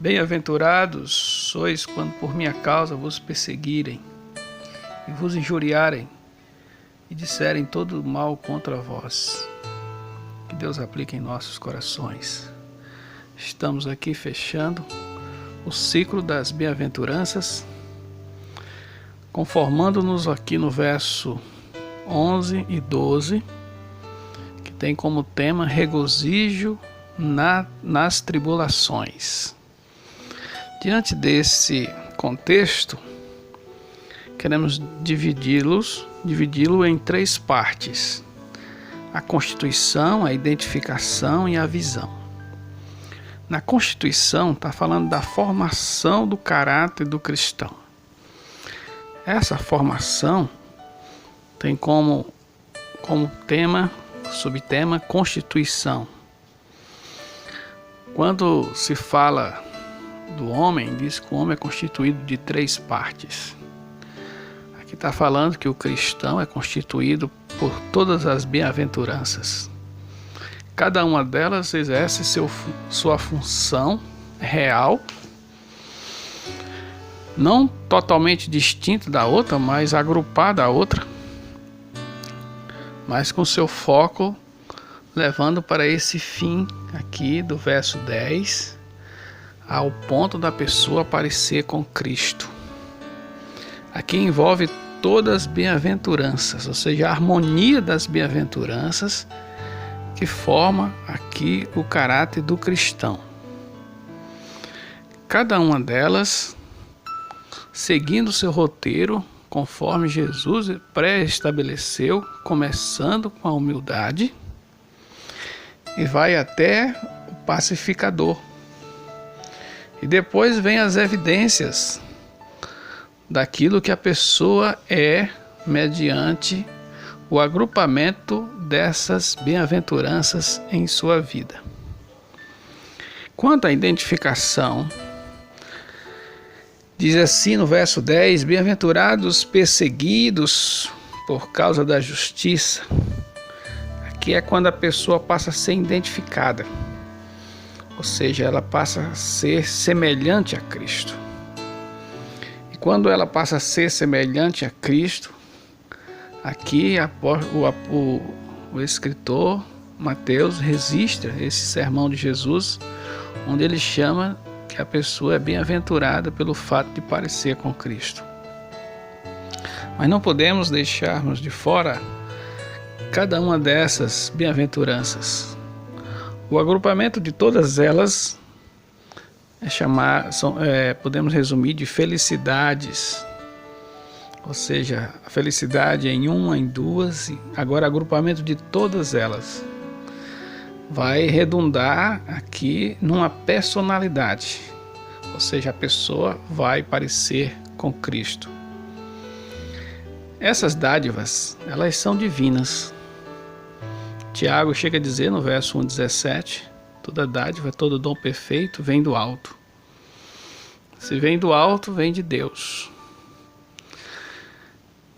Bem-aventurados sois quando por minha causa vos perseguirem e vos injuriarem e disserem todo mal contra vós. Que Deus aplique em nossos corações. Estamos aqui fechando o ciclo das bem-aventuranças, conformando-nos aqui no verso 11 e 12, que tem como tema regozijo nas tribulações. Diante desse contexto, queremos dividi-lo em três partes: a constituição, a identificação e a visão. Na constituição está falando da formação do caráter do cristão. Essa formação tem como subtema constituição. Quando se fala do homem, diz que o homem é constituído de três partes. Aqui está falando que o cristão é constituído por todas as bem-aventuranças. Cada uma delas exerce sua função real, não totalmente distinta da outra, mas agrupada à outra, mas com seu foco levando para esse fim aqui do verso 10, ao ponto da pessoa parecer com Cristo. Aqui envolve todas as bem-aventuranças, ou seja, a harmonia das bem-aventuranças que forma aqui o caráter do cristão. Cada uma delas seguindo seu roteiro, conforme Jesus pré-estabeleceu, começando com a humildade e vai até o pacificador. E depois vem as evidências daquilo que a pessoa é mediante o agrupamento dessas bem-aventuranças em sua vida. Quanto à identificação, diz assim no verso 10: bem-aventurados perseguidos por causa da justiça. Aqui é quando a pessoa passa a ser identificada, ou seja, ela passa a ser semelhante a Cristo. E quando ela passa a ser semelhante a Cristo, aqui o escritor Mateus registra esse sermão de Jesus, onde ele chama que a pessoa é bem-aventurada pelo fato de parecer com Cristo. Mas não podemos deixarmos de fora cada uma dessas bem-aventuranças. O agrupamento de todas elas podemos resumir de felicidades, ou seja, a felicidade em uma, em duas, agora agrupamento de todas elas vai redundar aqui numa personalidade, ou seja, a pessoa vai parecer com Cristo. Essas dádivas, elas são divinas. Tiago chega a dizer no verso 1,17: toda dádiva, todo dom perfeito vem do alto. Se vem do alto, vem de Deus.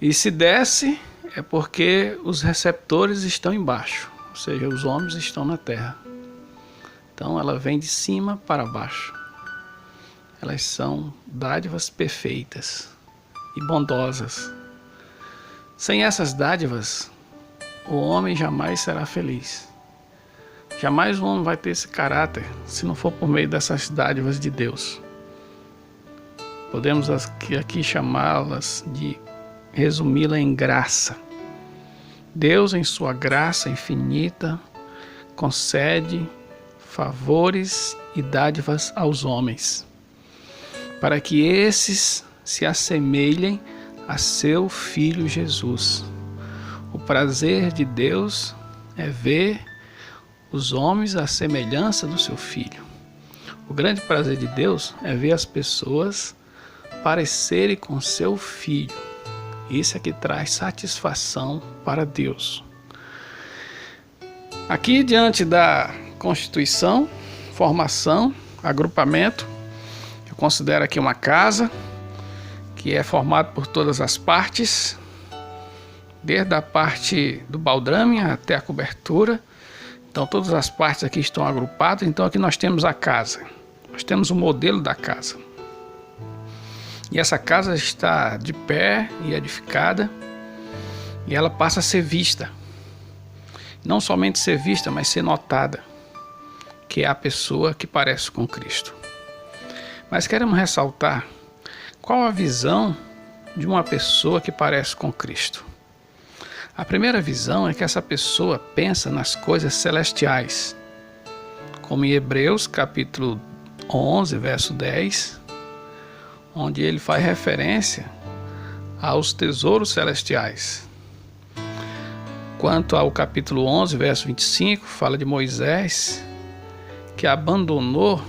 E se desce, é porque os receptores estão embaixo, ou seja, os homens estão na terra. Então ela vem de cima para baixo. Elas são dádivas perfeitas e bondosas. Sem essas dádivas, o homem jamais será feliz. Jamais o homem vai ter esse caráter se não for por meio dessas dádivas de Deus. Podemos aqui chamá-las de resumi-la em graça. Deus, em sua graça infinita, concede favores e dádivas aos homens, para que esses se assemelhem a seu Filho Jesus. O prazer de Deus é ver os homens à semelhança do seu Filho. O grande prazer de Deus é ver as pessoas parecerem com seu Filho. Isso é que traz satisfação para Deus. Aqui, diante da constituição, formação, agrupamento, eu considero aqui uma casa que é formado por todas as partes, desde a parte do baldrame até a cobertura. Então todas as partes aqui estão agrupadas. Então aqui nós temos a casa. Nós temos o modelo da casa. E essa casa está de pé e edificada, e ela passa a ser vista. Não somente ser vista, mas ser notada, que é a pessoa que parece com Cristo. Mas queremos ressaltar qual a visão de uma pessoa que parece com Cristo. A primeira visão é que essa pessoa pensa nas coisas celestiais, como em Hebreus capítulo 11, verso 10, onde ele faz referência aos tesouros celestiais. Quanto ao capítulo 11, verso 25, fala de Moisés, que abandonou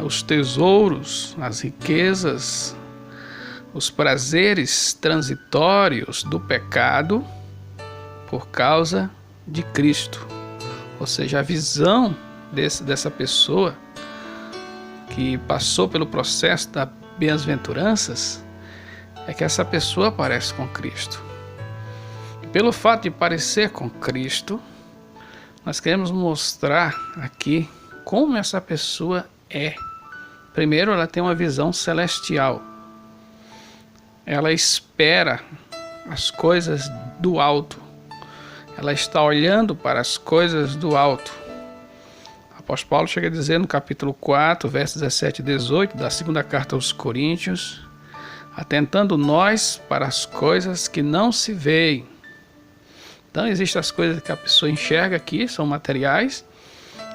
os tesouros, as riquezas, os prazeres transitórios do pecado por causa de Cristo. Ou seja, a visão dessa pessoa que passou pelo processo das bem-aventuranças é que essa pessoa parece com Cristo. E pelo fato de parecer com Cristo, nós queremos mostrar aqui como essa pessoa é. Primeiro, ela tem uma visão celestial. Ela espera as coisas do alto. Ela está olhando para as coisas do alto. O apóstolo Paulo chega a dizer no capítulo 4, versos 17 e 18 da segunda carta aos Coríntios: atentando nós para as coisas que não se veem. Então existem as coisas que a pessoa enxerga aqui, são materiais,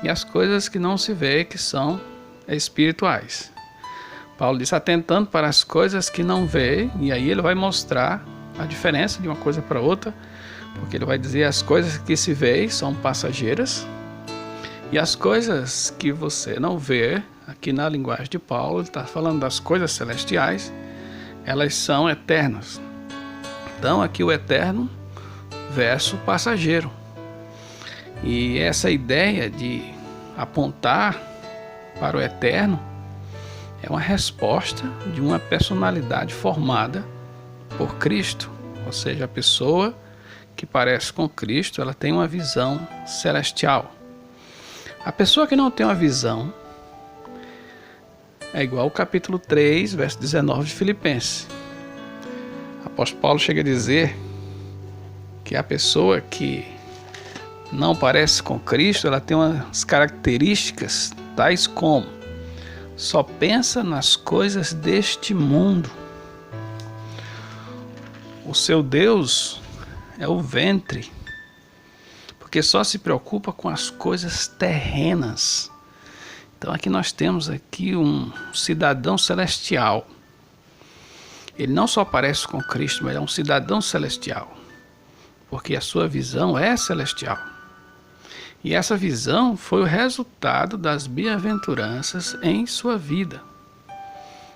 e as coisas que não se veem, que são espirituais. Paulo diz atentando para as coisas que não vê, e aí ele vai mostrar a diferença de uma coisa para outra, porque ele vai dizer as coisas que se vê são passageiras, e as coisas que você não vê, aqui na linguagem de Paulo, ele está falando das coisas celestiais, elas são eternas. Então aqui o eterno versus passageiro. E essa ideia de apontar para o eterno é uma resposta de uma personalidade formada por Cristo. Ou seja, a pessoa que parece com Cristo, ela tem uma visão celestial. A pessoa que não tem uma visão é igual ao capítulo 3, verso 19 de Filipenses. O apóstolo Paulo chega a dizer que a pessoa que não parece com Cristo, ela tem umas características tais como só pensa nas coisas deste mundo. O seu Deus é o ventre, porque só se preocupa com as coisas terrenas. Então aqui nós temos aqui um cidadão celestial. Ele não só parece com Cristo, mas é um cidadão celestial, porque a sua visão é celestial. E essa visão foi o resultado das bem-aventuranças em sua vida.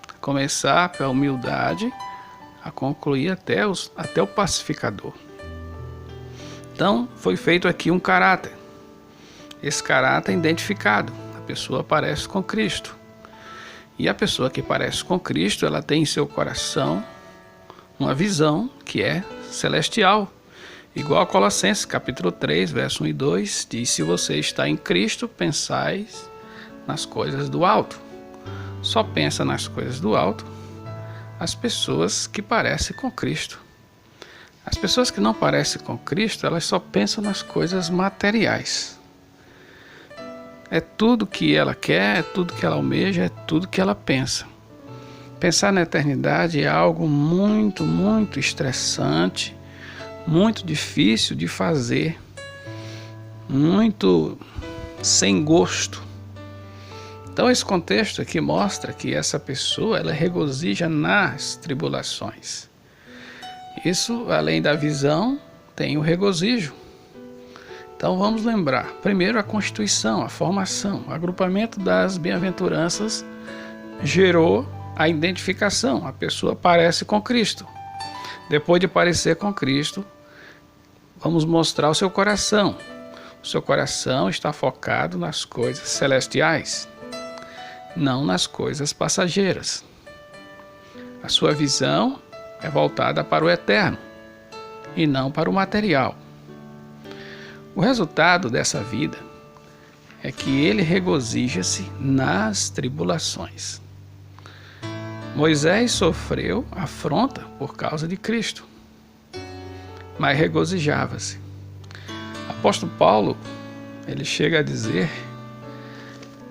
A começar pela humildade, a concluir até o pacificador. Então, foi feito aqui um caráter. Esse caráter é identificado. A pessoa parece com Cristo. E a pessoa que parece com Cristo, ela tem em seu coração uma visão que é celestial. Igual a Colossenses, capítulo 3, verso 1 e 2, diz: se você está em Cristo, pensais nas coisas do alto. Só pensa nas coisas do alto as pessoas que parecem com Cristo. As pessoas que não parecem com Cristo, elas só pensam nas coisas materiais. É tudo que ela quer, é tudo que ela almeja, é tudo que ela pensa. Pensar na eternidade é algo muito, muito estressante, muito difícil de fazer, muito sem gosto. Então esse contexto aqui mostra que essa pessoa, ela regozija nas tribulações. Isso, além da visão, tem o regozijo. Então vamos lembrar, primeiro a constituição, a formação, o agrupamento das bem-aventuranças gerou a identificação, a pessoa parece com Cristo. Depois de parecer com Cristo, vamos mostrar o seu coração. O seu coração está focado nas coisas celestiais, não nas coisas passageiras. A sua visão é voltada para o eterno e não para o material. O resultado dessa vida é que ele regozija-se nas tribulações. Moisés sofreu afronta por causa de Cristo, mas regozijava-se. Apóstolo Paulo, ele chega a dizer,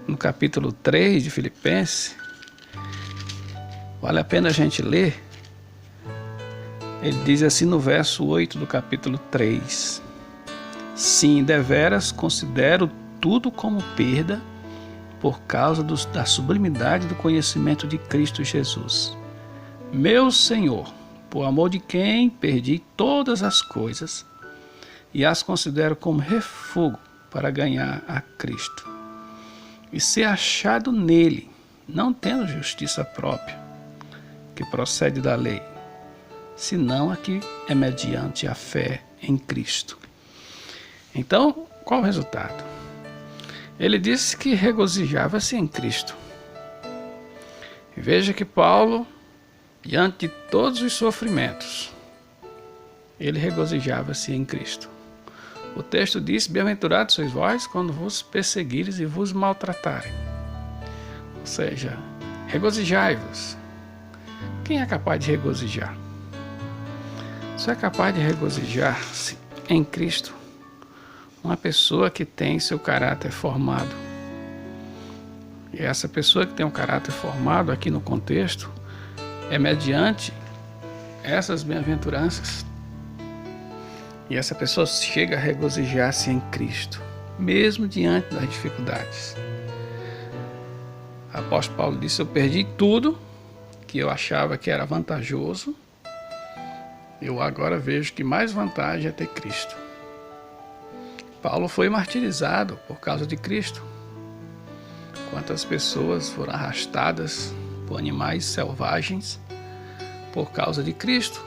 no capítulo 3 de Filipenses, vale a pena a gente ler, ele diz assim no verso 8 do capítulo 3, sim, deveras considero tudo como perda por causa da sublimidade do conhecimento de Cristo Jesus, meu Senhor, por amor de quem perdi todas as coisas e as considero como refúgio para ganhar a Cristo e ser achado nele, não tendo justiça própria, que procede da lei, senão a que é mediante a fé em Cristo. Então, qual o resultado? Ele disse que regozijava-se em Cristo. Veja que Paulo, diante de todos os sofrimentos, ele regozijava-se em Cristo. O texto diz, bem-aventurados sois vós quando vos perseguires e vos maltratarem. Ou seja, regozijai-vos. Quem é capaz de regozijar? Só é capaz de regozijar-se em Cristo uma pessoa que tem seu caráter formado. E essa pessoa que tem um caráter formado aqui no contexto é mediante essas bem-aventuranças. E essa pessoa chega a regozijar-se em Cristo, mesmo diante das dificuldades. O apóstolo Paulo disse, eu perdi tudo que eu achava que era vantajoso, eu agora vejo que mais vantagem é ter Cristo. Paulo foi martirizado por causa de Cristo. Quantas pessoas foram arrastadas por animais selvagens por causa de Cristo?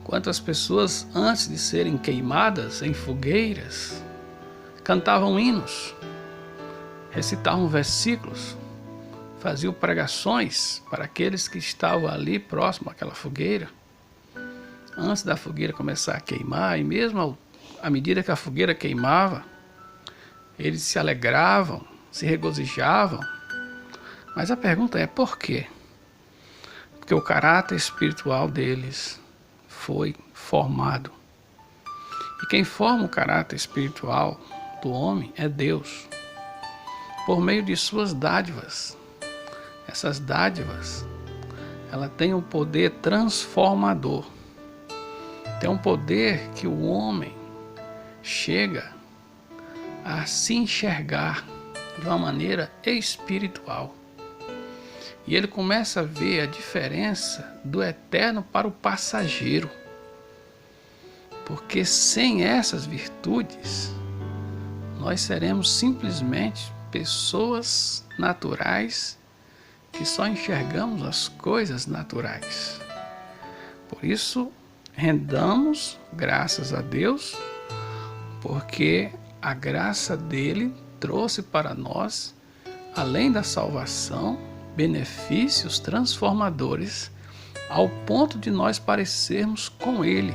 Quantas pessoas, antes de serem queimadas em fogueiras, cantavam hinos, recitavam versículos, faziam pregações para aqueles que estavam ali próximo àquela fogueira, antes da fogueira começar a queimar, e mesmo à medida que a fogueira queimava, eles se alegravam, se regozijavam. Mas a pergunta é por quê? Porque o caráter espiritual deles foi formado. E quem forma o caráter espiritual do homem é Deus, por meio de suas dádivas. Essas dádivas, ela tem um poder transformador. Tem um poder que o homem chega a se enxergar de uma maneira espiritual. E ele começa a ver a diferença do eterno para o passageiro. Porque sem essas virtudes, nós seremos simplesmente pessoas naturais que só enxergamos as coisas naturais. Por isso, rendamos graças a Deus, porque a graça dele trouxe para nós, além da salvação, benefícios transformadores, ao ponto de nós parecermos com ele.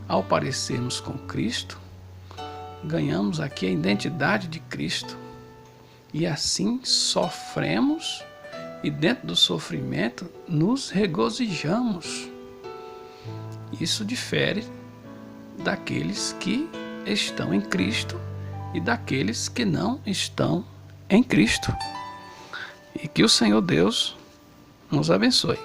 Ao parecermos com Cristo, ganhamos aqui a identidade de Cristo. E assim sofremos e dentro do sofrimento nos regozijamos. Isso difere daqueles que estão em Cristo e daqueles que não estão em Cristo. E que o Senhor Deus nos abençoe.